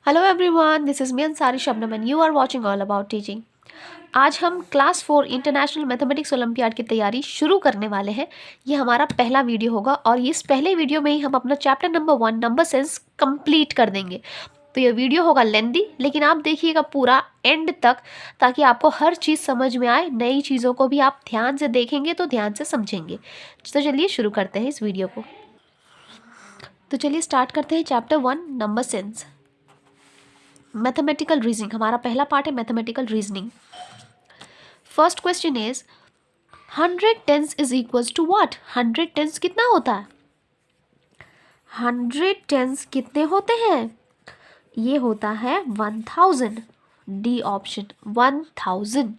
Hello everyone, this is me Ansari Shabnam and you are watching all about teaching. आज हम class 4 international mathematics olympiad की तैयारी शुरू करने वाले हैं। ये हमारा पहला वीडियो होगा और इस पहले वीडियो में ही हम अपना chapter number 1 number sense complete कर देंगे। तो ये वीडियो होगा लेंदी, लेकिन आप देखिएगा पूरा एंड तक ताकि आपको हर चीज़ समझ में आए। नई चीज़ों को भी आप ध्यान से देखेंगे तो ध्यान से समझेंगे। तो चलिए शुरू करते हैं इस वीडियो को। तो चलिए स्टार्ट करते हैं chapter 1 number sense. Mathematical reasoning हमारा पहला पार्ट है, mathematical reasoning. First question is 100 tens is equals to what. 100 tens कितना होता है? 100 टेंस कितने होते हैं? ये होता है 1000। D option 1000।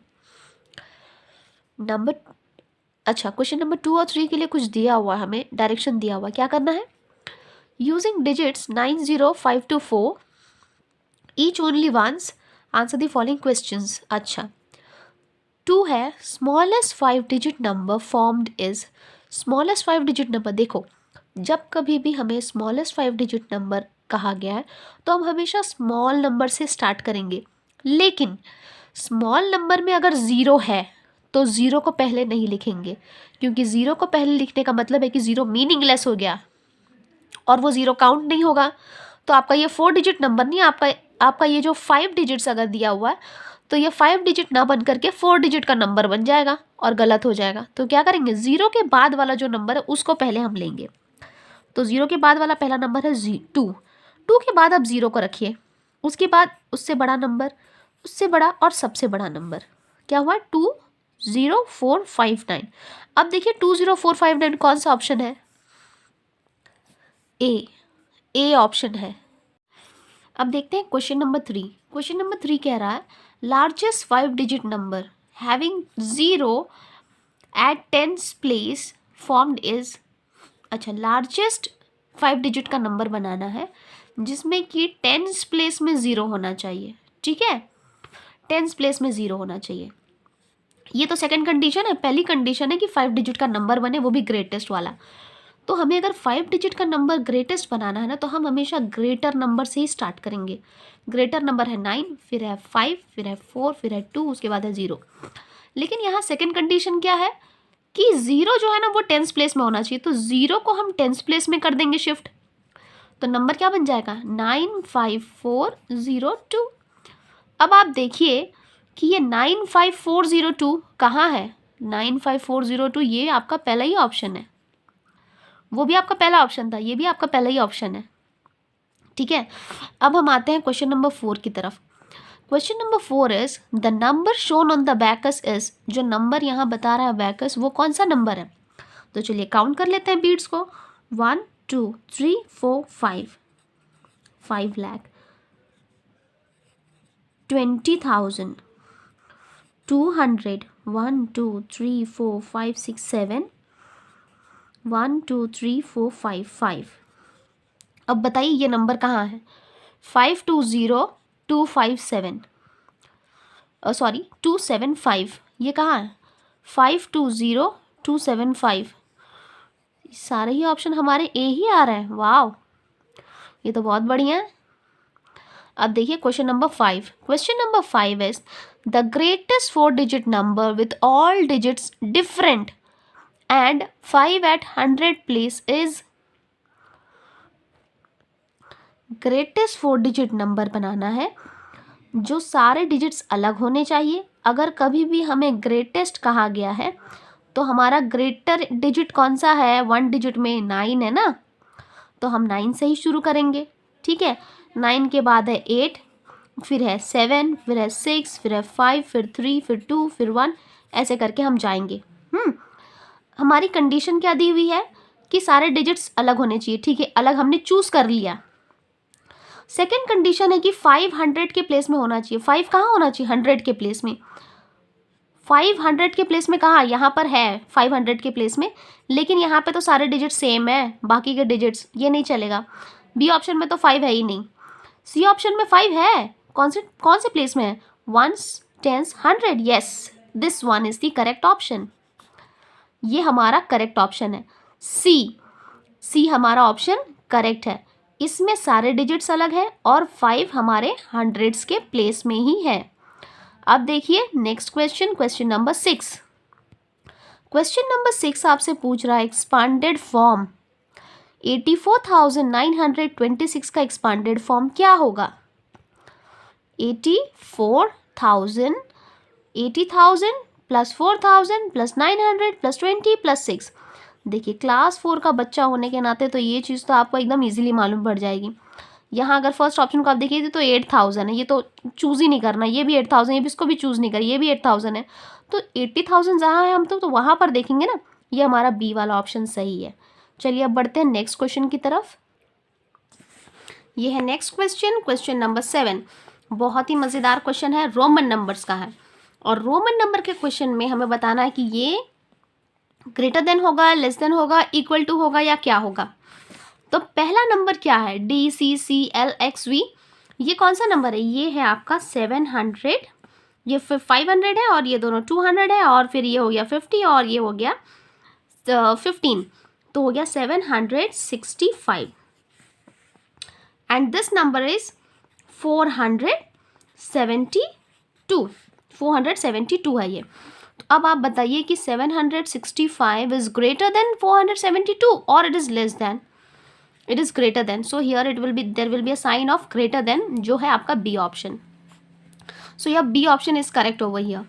नंबर अच्छा, क्वेश्चन नंबर 2 और 3 के लिए कुछ दिया हुआ, हमें डायरेक्शन दिया हुआ, क्या करना है? Using digits 90524 each only once answer the following questions. अच्छा, 2 है smallest 5 digit number formed is. Smallest 5 digit number, देखो जब कभी भी हमें स्मॉलेस्ट 5 डिजिट नंबर कहा गया है तो हम हमेशा स्मॉल नंबर से स्टार्ट करेंगे, लेकिन स्मॉल नंबर में अगर ज़ीरो है तो ज़ीरो को पहले नहीं लिखेंगे, क्योंकि ज़ीरो को पहले लिखने का मतलब है कि ज़ीरो मीनिंगलेस हो गया और वो ज़ीरो काउंट नहीं होगा। तो आपका ये 4 डिजिट नंबर नहीं, आपका ये जो 5 डिजिट्स अगर दिया हुआ है तो ये 5 डिजिट ना बन करके 4 डिजिट का नंबर बन जाएगा और गलत हो जाएगा। तो क्या करेंगे, ज़ीरो के बाद वाला जो नंबर है उसको पहले हम लेंगे। तो ज़ीरो के बाद वाला पहला नंबर है 2। 2 के बाद आप ज़ीरो को रखिए, उसके बाद उससे बड़ा नंबर, उससे बड़ा और सबसे बड़ा नंबर क्या हुआ? 20459। अब देखिए 20459 कौन सा ऑप्शन है? ए ऑप्शन है। अब देखते हैं क्वेश्चन नंबर 3। क्वेश्चन नंबर 3 कह रहा है largest 5 digit number having zero at tens place formed is. अच्छा, लार्जेस्ट 5 डिजिट का नंबर बनाना है जिसमें कि टेंस प्लेस में ज़ीरो होना चाहिए। ठीक है, टेंस प्लेस में ज़ीरो होना चाहिए। ये तो सेकंड कंडीशन है। पहली कंडीशन है कि 5 डिजिट का नंबर बने, वो भी ग्रेटेस्ट वाला। तो हमें अगर 5 डिजिट का नंबर ग्रेटेस्ट बनाना है ना, तो हम हमेशा ग्रेटर नंबर से ही स्टार्ट करेंगे। ग्रेटर नंबर है 9, फिर है 5, फिर है 4, फिर है 2, उसके बाद है 0। लेकिन यहाँ सेकंड कंडीशन क्या है कि ज़ीरो जो है ना वो टेंस प्लेस में होना चाहिए। तो ज़ीरो को हम टेंस प्लेस में कर देंगे शिफ्ट, तो नंबर क्या बन जाएगा? 95402। अब आप देखिए कि ये 95402 कहाँ है? 95402 ये आपका पहला ही ऑप्शन है, वो भी आपका पहला ऑप्शन था, ये भी आपका पहला ही ऑप्शन है। ठीक है, अब हम आते हैं क्वेश्चन नंबर 4 की तरफ। Question number 4 is the number shown on the Bacchus is. जो नंबर यहाँ बता रहा है बैकस, वो कौन सा नंबर है? तो चलिए काउंट कर लेते हैं बीट्स को। 1 2 3 4 5 5,00,000 20,000 200 1 2 3 4 5 6 7 1 2 3 4 5 5। अब बताइए ये नंबर कहाँ है? 520257, सॉरी 275, ये कहाँ है? 520275। सारे ही ऑप्शन हमारे ए ही आ रहे हैं। वाह, ये तो बहुत बढ़िया है। अब देखिए question number 5। Question number 5 is the greatest 4 digit number with all digits different and 5 at 100 place is. ग्रेटेस्ट 4 डिजिट नंबर बनाना है जो सारे डिजिट्स अलग होने चाहिए। अगर कभी भी हमें ग्रेटेस्ट कहा गया है तो हमारा ग्रेटर डिजिट कौन सा है? 1 डिजिट में 9 है ना, तो हम 9 से ही शुरू करेंगे। ठीक है, 9 के बाद है 8, फिर है 7, फिर है 6, फिर है 5, फिर 3, फिर 2, फिर 1, ऐसे करके हम जाएंगे। हमारी कंडीशन क्या दी हुई है कि सारे डिजिट्स अलग होने चाहिए। ठीक है, अलग हमने चूज कर लिया। सेकेंड कंडीशन है कि 500 के प्लेस में होना चाहिए। 5 कहाँ होना चाहिए? 100 के प्लेस में। 500 के प्लेस में कहाँ? यहाँ पर है 500 के प्लेस में, लेकिन यहाँ पे तो सारे डिजिट्स सेम है, बाकी के डिजिट्स, ये नहीं चलेगा। बी ऑप्शन में तो 5 है ही नहीं। सी ऑप्शन में 5 है, कौन से प्लेस में है? 1s 10s 100। Yes, this one is the correct option. ये हमारा करेक्ट ऑप्शन है, सी हमारा ऑप्शन करेक्ट है। इसमें सारे डिजिट्स अलग हैं और 5 हमारे हंड्रेड्स के प्लेस में ही है। अब देखिए next question, question number 6। Question number 6 आपसे पूछ रहा है एक्सपांडेड फॉर्म 84,926 का एक्सपांडेड फॉर्म क्या होगा? 80,000 प्लस 4,000 प्लस 900 प्लस 20 प्लस 6। देखिए क्लास 4 का बच्चा होने के नाते तो ये चीज़ तो आपको एकदम इजीली मालूम पड़ जाएगी। यहाँ अगर फर्स्ट ऑप्शन को आप देखिए तो 8,000 है, ये तो चूज़ ही नहीं करना, ये भी 8,000, ये भी इसको भी चूज़ नहीं करिए, ये भी 8,000 है, तो 80,000 जहाँ है हम तो वहाँ पर देखेंगे ना, ये हमारा बी वाला ऑप्शन सही है। चलिए अब बढ़ते हैं नेक्स्ट क्वेश्चन की तरफ। ये है नेक्स्ट क्वेश्चन, क्वेश्चन नंबर 7। बहुत ही मज़ेदार क्वेश्चन है, रोमन नंबर्स का है और रोमन नंबर के क्वेश्चन में हमें बताना है कि ये ग्रेटर देन होगा, लेस देन होगा, इक्वल टू होगा या क्या होगा। तो पहला नंबर क्या है? DCCLXV, ये कौन सा नंबर है? ये है आपका 700, ये 500 है और ये दोनों 200 है और फिर ये हो गया 50 और ये हो गया 15, तो हो गया 765 एंड दिस नंबर इज 472 है ये। तो अब आप बताइए कि 765 इज ग्रेटर देन 472 और it is less than? It is greater than, so here it will be, there will be a sign of greater than, जो है आपका B option. So your B option is correct over here.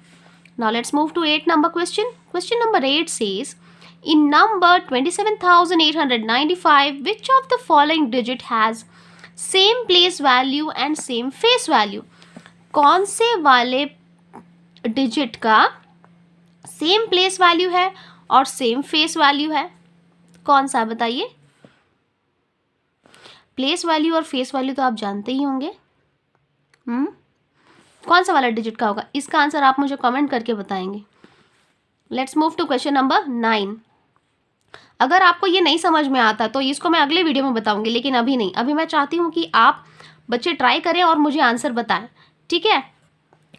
Now let's move to 8 number question. Question number 8 says in number 27,895 which of the following digit has same place value and same face value? कौन से वाले digit का same place value है और same face value है? कौन सा बताइए? प्लेस वैल्यू और फेस वैल्यू तो आप जानते ही होंगे। कौन सा वाला डिजिट का होगा? इसका आंसर आप मुझे कमेंट करके बताएंगे। Let's move to question number 9। अगर आपको ये नहीं समझ में आता तो इसको मैं अगले वीडियो में बताऊंगी, लेकिन अभी नहीं। अभी मैं चाहती हूँ कि आप बच्चे ट्राई करें और मुझे आंसर बताएं, ठीक है?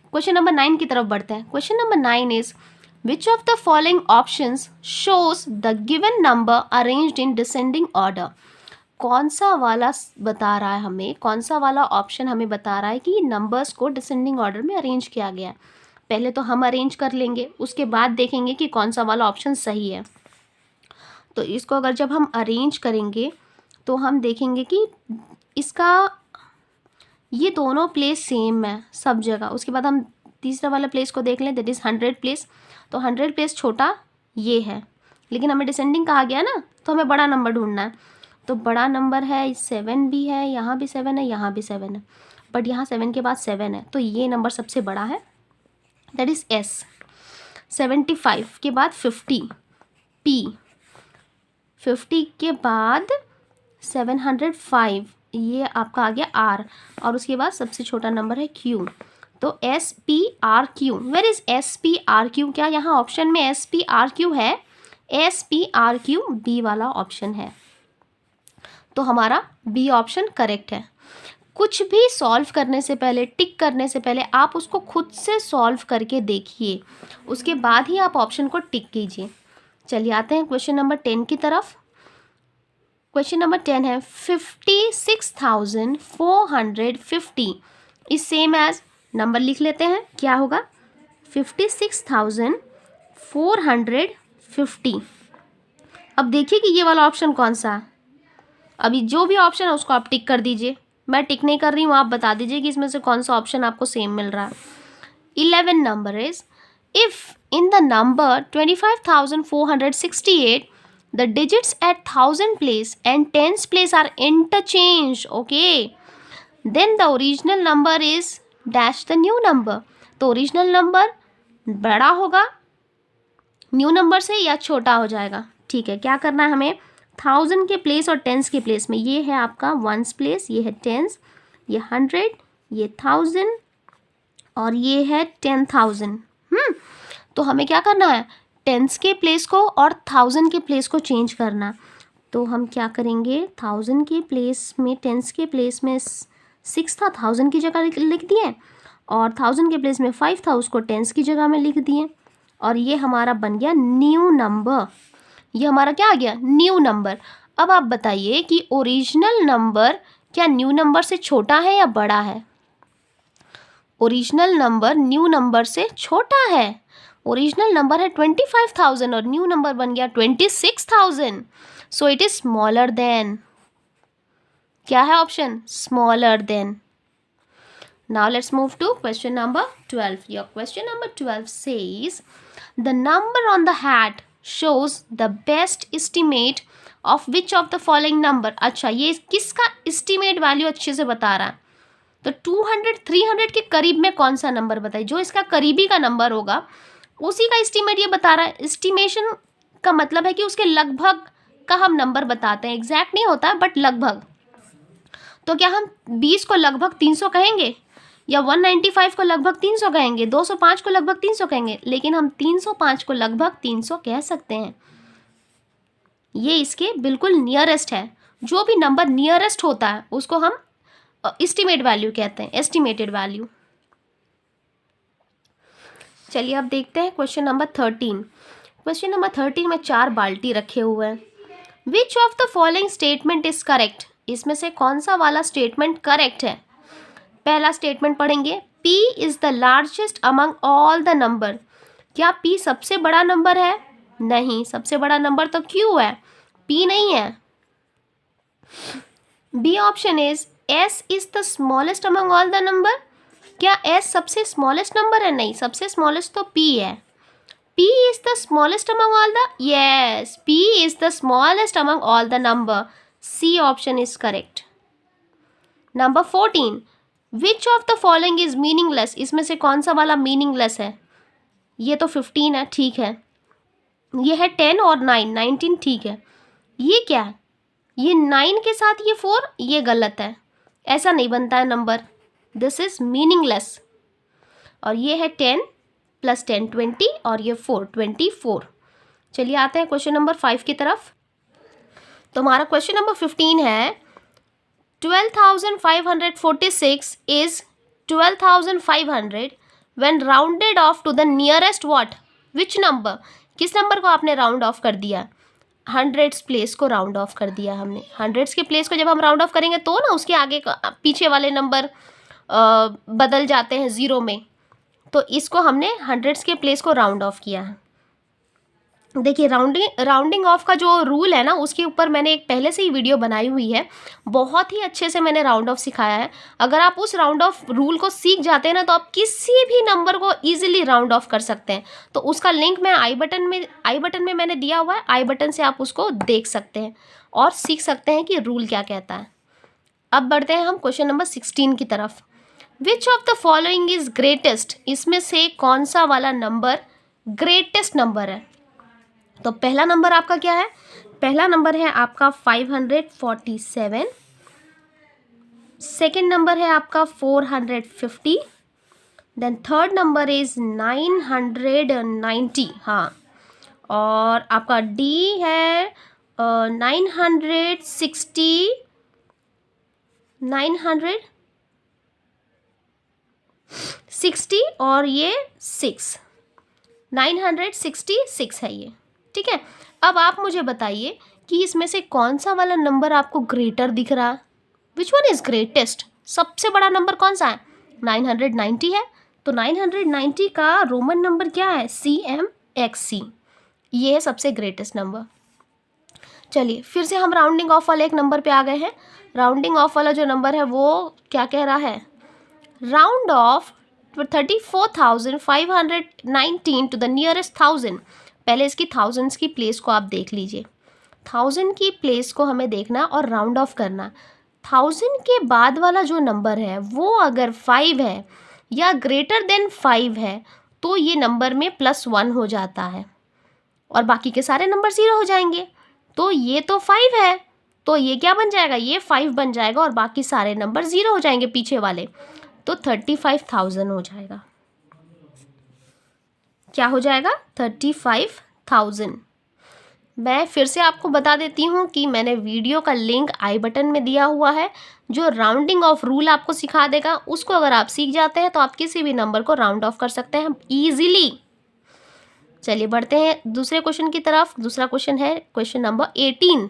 क्वेश्चन नंबर 9 की तरफ बढ़ते हैं। Question number 9 is which of the following options shows the given number arranged in descending order? कौन सा वाला बता रहा है हमें, कौन सा वाला ऑप्शन हमें बता रहा है कि नंबर्स को डिसेंडिंग ऑर्डर में अरेंज किया गया है? पहले तो हम अरेंज कर लेंगे, उसके बाद देखेंगे कि कौन सा वाला ऑप्शन सही है। तो इसको अगर जब हम अरेंज करेंगे तो हम देखेंगे कि इसका ये दोनों प्लेस सेम है सब जगह। उसके बाद हम तीसरा वाला प्लेस को देख लें, दैट इज़ 100 प्लेस। तो 100 प्लेस छोटा ये है, लेकिन हमें डिसेंडिंग कहा गया ना, तो हमें बड़ा नंबर ढूंढना है। तो बड़ा नंबर है 7 भी है, यहाँ भी 7 है, यहाँ भी 7 है, बट यहाँ 7 के बाद 7 है, तो ये नंबर सबसे बड़ा है, दैट इज़ S। 75 के बाद 50 P, 50 के बाद 705 ये आपका आ गया R, और उसके बाद सबसे छोटा नंबर है Q। तो SPRQ, वेयर इज SPRQ? क्या यहाँ ऑप्शन में SPRQ है? SPRQ बी वाला ऑप्शन है, तो हमारा बी ऑप्शन करेक्ट है। कुछ भी सॉल्व करने से पहले, टिक करने से पहले आप उसको खुद से सॉल्व करके देखिए, उसके बाद ही आप ऑप्शन को टिक कीजिए। चलिए आते हैं क्वेश्चन नंबर 10 की तरफ। क्वेश्चन नंबर 10 है 56,450 इज सेम एज, नंबर लिख लेते हैं, क्या होगा? 56,450। अब देखिए कि ये वाला ऑप्शन कौन सा है। अभी जो भी ऑप्शन है उसको आप टिक कर दीजिए, मैं टिक नहीं कर रही हूँ, आप बता दीजिए कि इसमें से कौन सा ऑप्शन आपको सेम मिल रहा है। 11 number is if in the number 25,468 the digits at 1000 place and tens place are interchanged, okay, then the original number is dash the new number। तो ओरिजिनल नंबर बड़ा होगा न्यू नंबर से या छोटा हो जाएगा? ठीक है, क्या करना है हमें? 1000 के प्लेस और टेंस के प्लेस में, ये है आपका वंस प्लेस, ये है टेंस, ये 100, ये 1000 और ये है 10,000। तो हमें क्या करना है? टेंस के प्लेस को और 1000 के प्लेस को चेंज करना। तो हम क्या करेंगे? 1000 के प्लेस में, टेंस के प्लेस में 6 था, 1000 की जगह लिख दिए, और 1000 के प्लेस में 5 था, उसको टेंस की जगह में लिख दिए, और ये हमारा बन गया न्यू नंबर। ये हमारा क्या आ गया? New number. अब आप बताइए कि ओरिजिनल नंबर क्या न्यू नंबर से छोटा है या बड़ा है? ओरिजिनल नंबर न्यू नंबर से छोटा है। ओरिजिनल नंबर है 25,000 और न्यू नंबर बन गया 26,000, so it is smaller than. क्या है option? Smaller than. Now let's move to question number 12. Your question number 12 says the number on the hat shows the best estimate of which of the following number. अच्छा, ये किसका estimate value अच्छे से बता रहा है? तो 200 300 के करीब में कौन सा नंबर बताइए? जो इसका करीबी का नंबर होगा उसी का estimate ये बता रहा है। estimation का मतलब है कि उसके लगभग का हम नंबर बताते हैं, एग्जैक्ट नहीं होता बट लगभग। तो क्या हम 20 को लगभग 300 कहेंगे या 195 को लगभग 300 कहेंगे, 205 को लगभग 300 कहेंगे? लेकिन हम 305 को लगभग 300 कह सकते हैं। ये इसके बिल्कुल नियरेस्ट है। जो भी नंबर नियरेस्ट होता है उसको हम एस्टिमेट वैल्यू कहते हैं, एस्टिमेटेड वैल्यू। चलिए अब देखते हैं क्वेश्चन नंबर 13। क्वेश्चन नंबर 13 में 4 बाल्टी रखे हुए हैं। विच of the following statement is correct? इसमें से कौन सा वाला स्टेटमेंट करेक्ट है? पहला स्टेटमेंट पढ़ेंगे, P is the largest among all the number. क्या P सबसे बड़ा नंबर है? नहीं, सबसे बड़ा नंबर तो Q है, P नहीं है। B option is S is the smallest among all the number. क्या S सबसे स्मॉलेस्ट नंबर है? नहीं, सबसे स्मॉलेस्ट तो P है। P is the smallest among all the, yes, P is the smallest among all the number. C option is correct. Number 14, which of the following is meaningless? इसमें से कौन सा वाला मीनिंगलेस है? ये तो 15 है, ठीक है। ये है 10 और 9, 19 ठीक है। ये क्या है? ये 9 के साथ ये 4, ये गलत है, ऐसा नहीं बनता है नंबर, दिस इज मीनिंगलेस। और ये है 10 प्लस 10 20 और ये 4 24। चलिए आते हैं क्वेश्चन नंबर 5 की तरफ। तो हमारा क्वेश्चन नंबर 15 है 12,546 is 12,500 when rounded off to the nearest what? Which number? किस नंबर को आपने राउंड ऑफ कर दिया? हंड्रेड्स प्लेस को राउंड ऑफ कर दिया हमने। हंड्रेड्स के प्लेस को जब हम राउंड ऑफ करेंगे तो ना उसके आगे पीछे वाले नंबर बदल जाते हैं ज़ीरो में, तो इसको हमने हंड्रेड्स के प्लेस को राउंड ऑफ किया है। देखिए राउंडिंग ऑफ का जो रूल है ना, उसके ऊपर मैंने एक पहले से ही वीडियो बनाई हुई है, बहुत ही अच्छे से मैंने राउंड ऑफ सिखाया है। अगर आप उस राउंड ऑफ रूल को सीख जाते हैं ना तो आप किसी भी नंबर को इजीली राउंड ऑफ कर सकते हैं। तो उसका लिंक मैं आई बटन में मैंने दिया हुआ है, आई बटन से आप उसको देख सकते हैं और सीख सकते हैं कि रूल क्या कहता है। अब बढ़ते हैं हम क्वेश्चन नंबर 16 की तरफ। विच of the following is greatest? इसमें से कौन सा वाला नंबर ग्रेटेस्ट नंबर है? तो पहला नंबर आपका क्या है? पहला नंबर है आपका 547, सेकेंड नंबर है आपका 450, देन थर्ड नंबर इज 990, हाँ, और आपका डी है 960 और ये 966 है ये, ठीक है। अब आप मुझे बताइए कि इसमें से कौन सा वाला नंबर आपको ग्रेटर दिख रहा है? Which one is greatest? सबसे बड़ा नंबर कौन सा है? 990 है, तो 990 का रोमन नंबर क्या है? CMXC, ये है सबसे ग्रेटेस्ट नंबर। चलिए फिर से हम राउंडिंग ऑफ वाले एक नंबर पे आ गए हैं। राउंडिंग ऑफ वाला जो नंबर है वो क्या कह रहा है? Round off 34,519 to the nearest 1000। पहले इसकी थाउजेंड्स की प्लेस को आप देख लीजिए। 1000 की प्लेस को हमें देखना और राउंड ऑफ करना। 1000 के बाद वाला जो नंबर है वो अगर 5 है या ग्रेटर देन 5 है तो ये नंबर में +1 हो जाता है और बाकी के सारे नंबर 0 हो जाएंगे। तो ये तो 5 है, तो ये क्या बन जाएगा? ये 5 बन जाएगा और बाकी सारे नंबर 0 हो जाएंगे पीछे वाले, तो 35,000 हो जाएगा। क्या हो जाएगा? 35,000। मैं फिर से आपको बता देती हूँ कि मैंने वीडियो का लिंक आई बटन में दिया हुआ है, जो राउंडिंग ऑफ रूल आपको सिखा देगा। उसको अगर आप सीख जाते हैं तो आप किसी भी नंबर को राउंड ऑफ कर सकते हैं ईजिली। चलिए बढ़ते हैं दूसरे क्वेश्चन की तरफ। दूसरा क्वेश्चन है question number 18।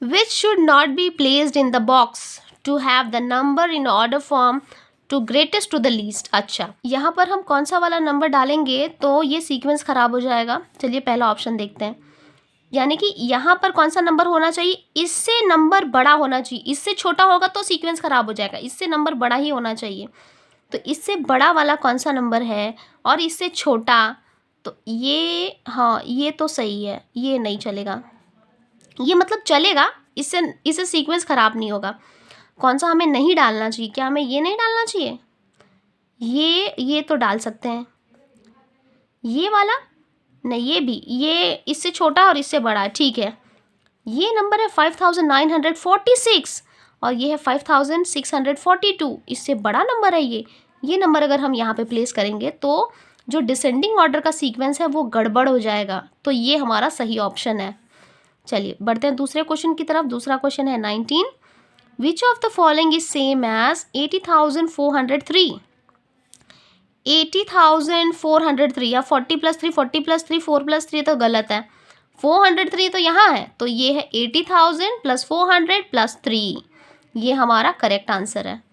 Which should not be placed in the box to have the number in order form to greatest to the least. अच्छा, यहाँ पर हम कौन सा वाला नंबर डालेंगे तो ये सीक्वेंस खराब हो जाएगा। चलिए पहला ऑप्शन देखते हैं, यानी कि यहाँ पर कौन सा नंबर होना चाहिए, इससे नंबर बड़ा होना चाहिए, इससे छोटा होगा तो सीक्वेंस खराब हो जाएगा, इससे नंबर बड़ा ही होना चाहिए। तो इससे बड़ा वाला कौन सा नंबर है और इससे छोटा, तो ये, हाँ ये तो सही है, ये नहीं चलेगा, ये मतलब चलेगा, इससे सीक्वेंस खराब नहीं होगा। कौन सा हमें नहीं डालना चाहिए, क्या हमें ये नहीं डालना चाहिए, ये तो डाल सकते हैं, ये वाला नहीं, ये भी, ये इससे छोटा और इससे बड़ा है, ठीक है। ये नंबर है 5946 और ये है 5642, इससे बड़ा नंबर है ये नंबर अगर हम यहाँ पे प्लेस करेंगे तो जो डिसेंडिंग ऑर्डर का सीक्वेंस है वो गड़बड़ हो जाएगा, तो ये हमारा सही ऑप्शन है। चलिए बढ़ते हैं दूसरे क्वेश्चन की तरफ। दूसरा क्वेश्चन है 19, which of the following is same as 80,403। 80,403 या 40+3, 40+3, 4+3 तो गलत है, 403 तो यहाँ है, तो ये है 80,000 + 400 + 3, ये हमारा करेक्ट आंसर है।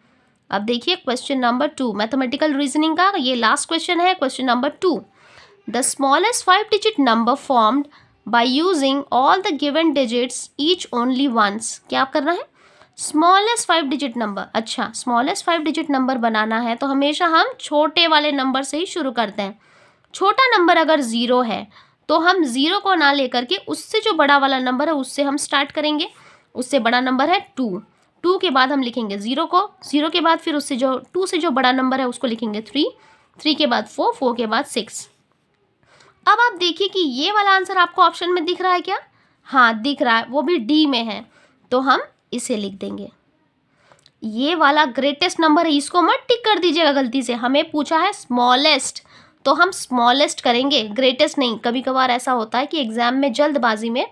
अब देखिए क्वेश्चन नंबर 2, मैथमेटिकल रीजनिंग का ये लास्ट क्वेश्चन है। Question number 2, the smallest 5 digit number formed by using all the given digits each only once. क्या करना है, स्मॉलेस्ट 5 डिजिट नंबर। अच्छा, स्मॉलेस्ट 5 डिजिट नंबर बनाना है तो हमेशा हम छोटे वाले नंबर से ही शुरू करते हैं। छोटा नंबर अगर 0 है तो हम 0 को ना लेकर के उससे जो बड़ा वाला नंबर है उससे हम स्टार्ट करेंगे। उससे बड़ा नंबर है 2 के बाद हम लिखेंगे 0 को, 0 के बाद फिर उससे जो 2 से जो बड़ा नंबर है उसको लिखेंगे 3 के बाद 4 के बाद 6। अब आप देखिए कि ये वाला आंसर आपको ऑप्शन में दिख रहा है क्या, हाँ दिख रहा है, वो भी डी में है, तो हम इसे लिख देंगे। ये वाला ग्रेटेस्ट नंबर है, इसको मत टिक कर दीजिएगा गलती से, हमें पूछा है स्मॉलेस्ट तो हम स्मॉलेस्ट करेंगे, ग्रेटेस्ट नहीं। कभी कभार ऐसा होता है कि एग्जाम में जल्दबाजी में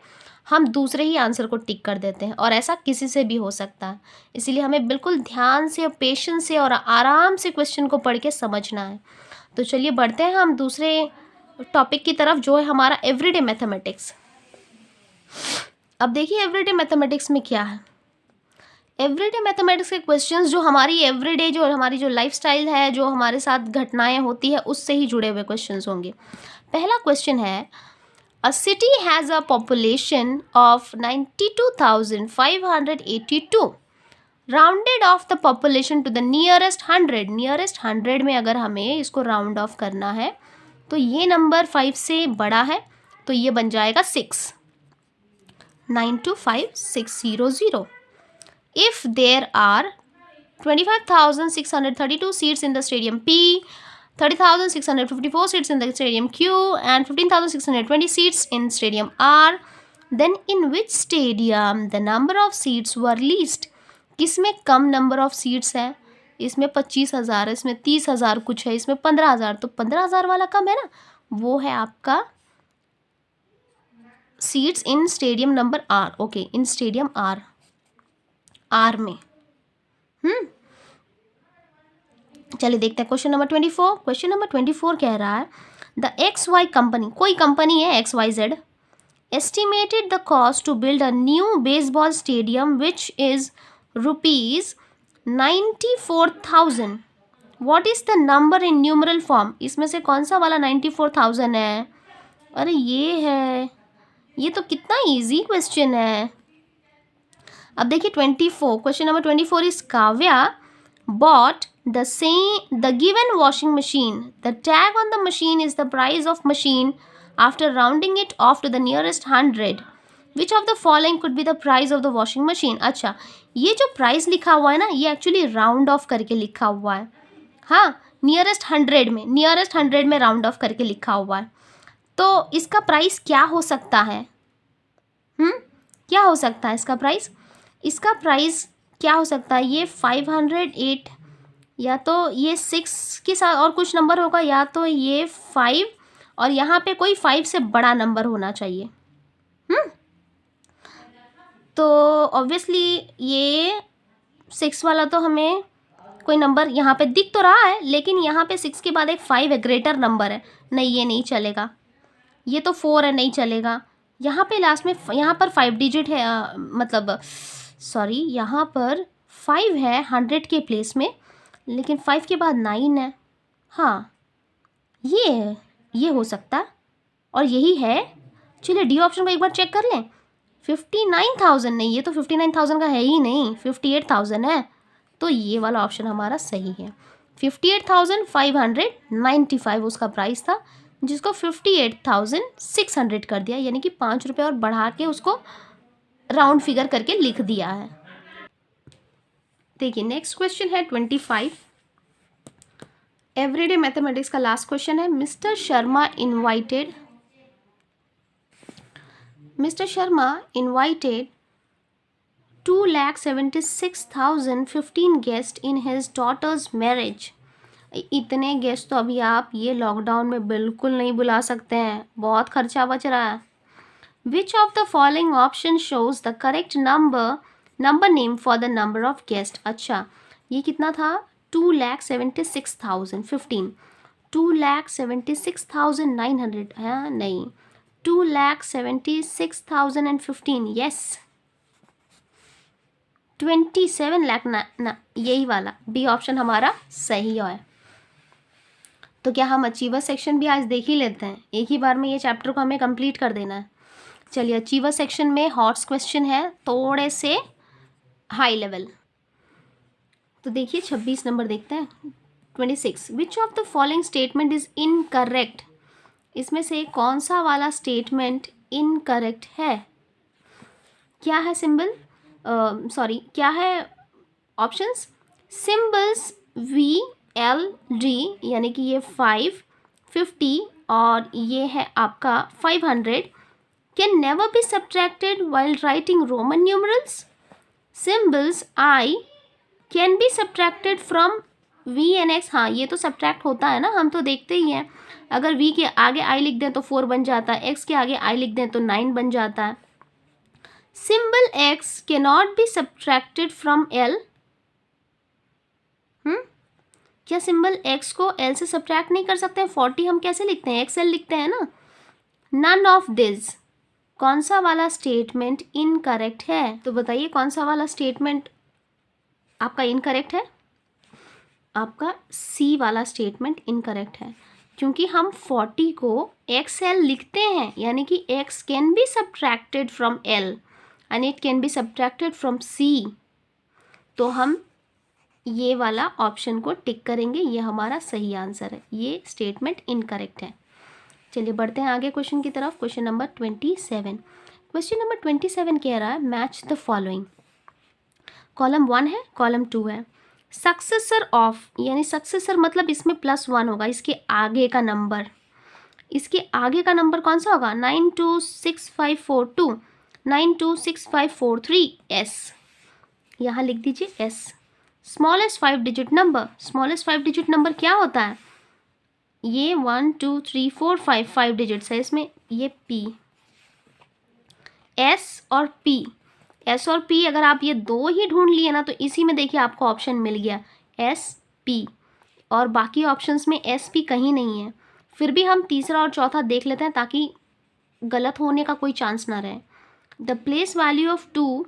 हम दूसरे ही आंसर को टिक कर देते हैं और ऐसा किसी से भी हो सकता है, इसीलिए हमें बिल्कुल ध्यान से और पेशेंस से और आराम से क्वेश्चन को पढ़ के समझना है। तो चलिए बढ़ते हैं हम दूसरे टॉपिक की तरफ, जो है हमारा एवरीडे मैथमेटिक्स। अब देखिए एवरीडे मैथमेटिक्स में क्या है, एवरीडे मैथमेटिक्स के क्वेश्चंस जो हमारी एवरीडे, जो हमारी जो लाइफस्टाइल है, जो हमारे साथ घटनाएं होती है उससे ही जुड़े हुए क्वेश्चंस होंगे। पहला क्वेश्चन है, a city has a population of 92,582, rounded off the population to the nearest 100। Nearest 100 में अगर हमें इसको राउंड ऑफ करना है तो ये नंबर 5 से बड़ा है, तो ये बन जाएगा 6, 925600। If there are 25,632 seats in the stadium P, 30,654 seats in the stadium Q, and 15,620 seats in stadium R, then in which stadium the number of seats were least? किसमें कम नंबर ऑफ सीट्स है, इसमें 25,000 है, इसमें 30,000 कुछ है, इसमें 15,000, तो 15,000 वाला कम है ना, वो है आपका seats in stadium number are. Okay, in stadium are में। चलिए देखते हैं क्वेश्चन नंबर 24। क्वेश्चन नंबर 24 कह रहा है, द XY कंपनी, कोई कंपनी है XYZ, estimated the cost to build a new baseball stadium which is ₹94,000। What is the number in numeral form? इसमें से कौन सा वाला 94,000 है? अरे ये है, ये तो कितना इजी क्वेश्चन है। अब देखिए 24, question number 24 is, Kavya bought the given washing machine. The tag on the machine is the price of machine after rounding it off to the nearest 100. Which of the following could be the price of the washing machine? अच्छा, ये जो price लिखा हुआ है ना, ये actually round of करके लिखा हुआ है। हाँ, नियरेस्ट 100 में राउंड ऑफ करके लिखा हुआ है। तो इसका प्राइस क्या हो सकता है? क्या हो सकता है इसका प्राइस? इसका प्राइस क्या हो सकता है? ये 508, या तो ये 6 के साथ और कुछ नंबर होगा, या तो ये 5 और यहाँ पे कोई 5 से बड़ा नंबर होना चाहिए। तो ऑब्वियसली ये 6 वाला तो हमें कोई नंबर यहाँ पे दिख तो रहा है, लेकिन यहाँ पे 6 के बाद एक 5 है, ग्रेटर नंबर है, नहीं ये नहीं चलेगा। ये तो 4 है, नहीं चलेगा। यहाँ पे लास्ट में यहाँ पर 5 डिजिट है, मतलब सॉरी यहाँ पर 5 है 100 के प्लेस में, लेकिन 5 के बाद 9 है। हाँ ये हो सकता है और यही है। चलिए डी ऑप्शन को एक बार चेक कर लें। 59,000 नहीं, ये तो 59,000 का है ही नहीं, 58,000 है। तो ये वाला ऑप्शन हमारा सही है। 58,595 उसका प्राइस था, जिसको 58,600 कर दिया, यानी कि 5 रुपये और बढ़ा के उसको राउंड फिगर करके लिख दिया है। देखिए नेक्स्ट क्वेश्चन है 25, एवरीडे मैथमेटिक्स का लास्ट क्वेश्चन है। Mister Sharma invited 2,76,015 guests in his daughter's marriage. इतने गेस्ट तो अभी आप ये लॉकडाउन में बिल्कुल नहीं बुला सकते हैं, बहुत खर्चा बच रहा है। Which of the following option shows the correct number name for the number of guests? अच्छा ये कितना था, 2,76,015, 2,76,900 है नहीं, 2,76,015, यस 27 लाख ना, यही वाला बी ऑप्शन हमारा सही है। तो क्या हम अचीवर सेक्शन भी आज देख ही लेते हैं, एक ही बार में ये चैप्टर को हमें कंप्लीट कर देना है। चलिए अचीवर सेक्शन में हॉट्स क्वेश्चन है, थोड़े से हाई लेवल। तो देखिए 26 नंबर देखते हैं। 26, विच of the following statement is incorrect? इसमें से कौन सा वाला स्टेटमेंट इनकरेक्ट है? क्या है सिंबल, क्या है ऑप्शंस? सिंबल्स VLD, यानी कि ये 5, 50 और ये है आपका 500 can never be subtracted while writing Roman numerals. Symbols I can be subtracted from V and X. हाँ ये तो सब्ट्रैक्ट होता है ना, हम तो देखते ही हैं। अगर V के आगे I लिख दें तो 4 बन जाता है, X के आगे I लिख दें तो 9 बन जाता है। Symbol X cannot be subtracted from L. क्या सिंबल X को L से सब्ट्रैक्ट नहीं कर सकते हैं? 40 हम कैसे लिखते हैं, XL लिखते हैं ना। None of this, कौन सा वाला स्टेटमेंट इनकरेक्ट है? तो बताइए कौन सा वाला स्टेटमेंट आपका इनकरेक्ट है? आपका सी वाला स्टेटमेंट इनकरेक्ट है, क्योंकि हम 40 को XL लिखते हैं, यानी कि X can be subtracted from L and it can be subtracted from C। तो हम ये वाला ऑप्शन को टिक करेंगे, ये हमारा सही आंसर है, ये स्टेटमेंट इनकरेक्ट है। चलिए बढ़ते हैं आगे क्वेश्चन की तरफ। Question number 27। क्वेश्चन नंबर 27 कह रहा है मैच द फॉलोइंग। कॉलम 1 है, कॉलम 2 है। सक्सेसर ऑफ, यानी सक्सेसर मतलब इसमें +1 होगा, इसके आगे का नंबर, इसके आगे का नंबर कौन सा होगा? 926542, 926543 S, यहाँ लिख दीजिए S। Smallest 5 digit number, smallest 5 digit number क्या होता है? ये 1 2 3 4 5 डिजिट्स है इसमें, ये P, S और P, S और P अगर आप ये दो ही ढूंढ लिए ना तो इसी में देखिए आपको ऑप्शन मिल गया S P, और बाकी ऑप्शंस में S P कहीं नहीं है। फिर भी हम तीसरा और चौथा देख लेते हैं ताकि गलत होने का कोई चांस ना रहे। The place value of 2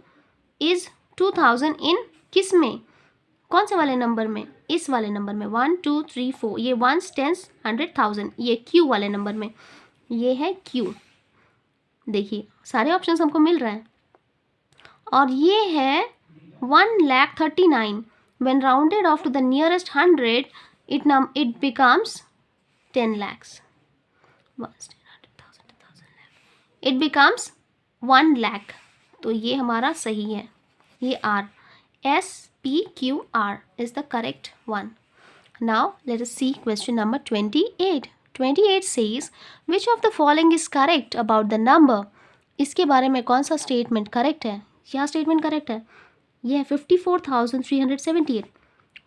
is 2000 इन किस में, कौन से वाले नंबर में? इस वाले नंबर में 1 2 3 4, ये 1s 10s 100,000, ये Q वाले नंबर में, ये है Q। देखिए सारे ऑप्शंस हमको मिल रहे हैं, और ये है 1,39,000 when rounded off to the nearest 100 it becomes 10 lakhs, it becomes 1 lakh। तो ये हमारा सही है, ये R, SPQR is the correct one. Now let us see question number 28. 28 says which of the following is correct about the number? इसके बारे में कौन सा स्टेटमेंट करेक्ट है? क्या स्टेटमेंट करेक्ट है? यह है 54,378,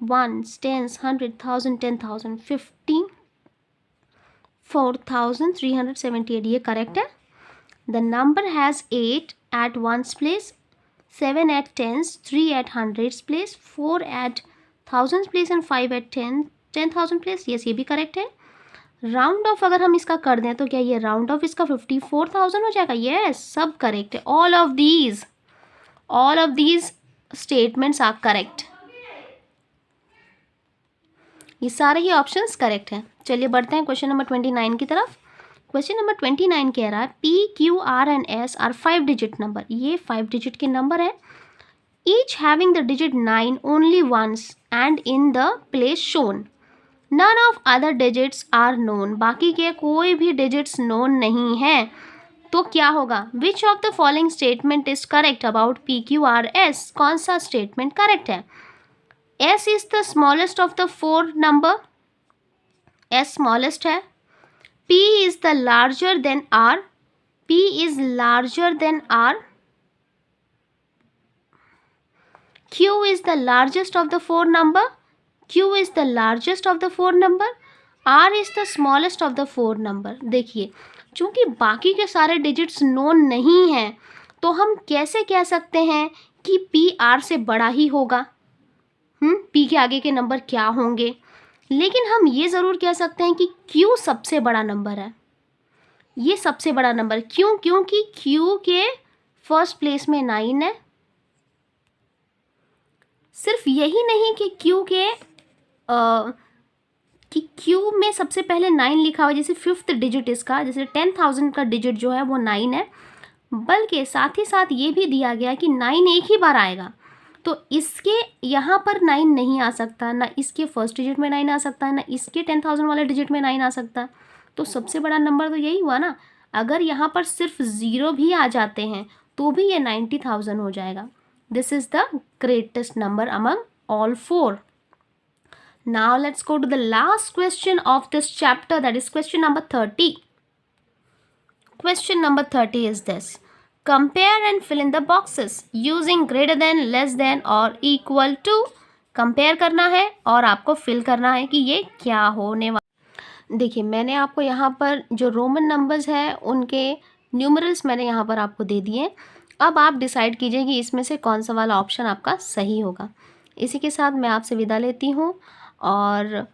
1s 10s 100,000 10,000 54,378, ये करेक्ट है। The number has 8 at 1s place, 7 at 10s, 3 at 100s place, 4 at 1000s place and 5 at 10,000 place, yes ये भी करेक्ट है। राउंड ऑफ अगर हम इसका कर दें तो क्या ये राउंड ऑफ इसका 54,000 हो जाएगा? यस, सब करेक्ट है। All of these statements are correct. ये सारे ही ऑप्शंस करेक्ट हैं। चलिए बढ़ते हैं क्वेश्चन नंबर 29 की तरफ। क्वेश्चन नंबर 29 कह रहा है P Q R and S are 5 digit number. ये 5 डिजिट के नंबर है। Each having the digit 9 only once and in the place shown. None of other digits are known. बाकी के कोई भी डिजिट्स नोन नहीं है। तो क्या होगा? विच of the following statement is correct about P Q R S? कौन सा स्टेटमेंट करेक्ट है? S is the smallest of the 4 number. S smallest है. P is the larger than R. P is larger than R. Q is the largest of the 4 number. Q is the largest of the 4 number. R is the smallest of the 4 number. देखिए, चूंकि बाकी के सारे digits known नहीं हैं तो हम कैसे कह सकते हैं कि P R से बड़ा ही होगा? P के आगे के नंबर क्या होंगे? लेकिन हम ये ज़रूर कह सकते हैं कि Q सबसे बड़ा नंबर है। ये सबसे बड़ा नंबर क्यों? क्योंकि Q के फर्स्ट प्लेस में 9 है। सिर्फ यही नहीं कि Q में सबसे पहले 9 लिखा हुआ है, जैसे 5th डिजिट इसका, जैसे 10,000 का डिजिट जो है वो 9 है, बल्कि साथ ही साथ ये भी दिया गया कि 9 एक ही बार आएगा। तो इसके यहाँ पर 9 नहीं आ सकता, ना इसके फर्स्ट डिजिट में 9 आ सकता, ना इसके 10,000 वाले डिजिट में 9 आ सकता। तो सबसे बड़ा नंबर तो यही हुआ ना। अगर यहाँ पर सिर्फ 0 भी आ जाते हैं तो भी ये 90,000 हो जाएगा। This is the greatest number among all 4. Now let's go to the last question of this chapter, that is question number 30. Question number 30 is this. Compare and fill in the boxes using greater than, less than or equal to. Compare करना है और आपको fill करना है कि ये क्या होने वाला। देखिए, मैंने आपको यहाँ पर जो रोमन नंबर्स है उनके न्यूमरल्स मैंने यहाँ पर आपको दे दिए। अब आप डिसाइड कीजिए कि इसमें से कौन सा वाला ऑप्शन आपका सही होगा। इसी के साथ मैं आपसे विदा लेती हूँ और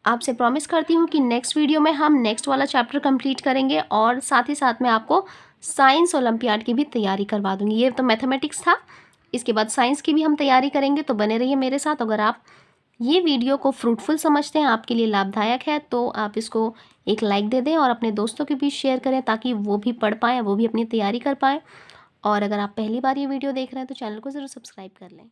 आपसे प्रॉमिस करती हूँ कि नेक्स्ट वीडियो में हम नेक्स्ट वाला चैप्टर कंप्लीट करेंगे और साथ ही साथ में आपको साइंस ओलंपियाड की भी तैयारी करवा दूँगी। ये तो मैथमेटिक्स था, इसके बाद साइंस की भी हम तैयारी करेंगे, तो बने रहिए मेरे साथ। अगर आप ये वीडियो को फ्रूटफुल समझते हैं, आपके लिए लाभदायक है, तो आप इसको एक लाइक दे दें और अपने दोस्तों के बीच शेयर करें ताकि वो भी पढ़ पाएँ, वो भी अपनी तैयारी कर पाएँ। और अगर आप पहली बार ये वीडियो देख रहे हैं तो चैनल को ज़रूर सब्सक्राइब कर लें।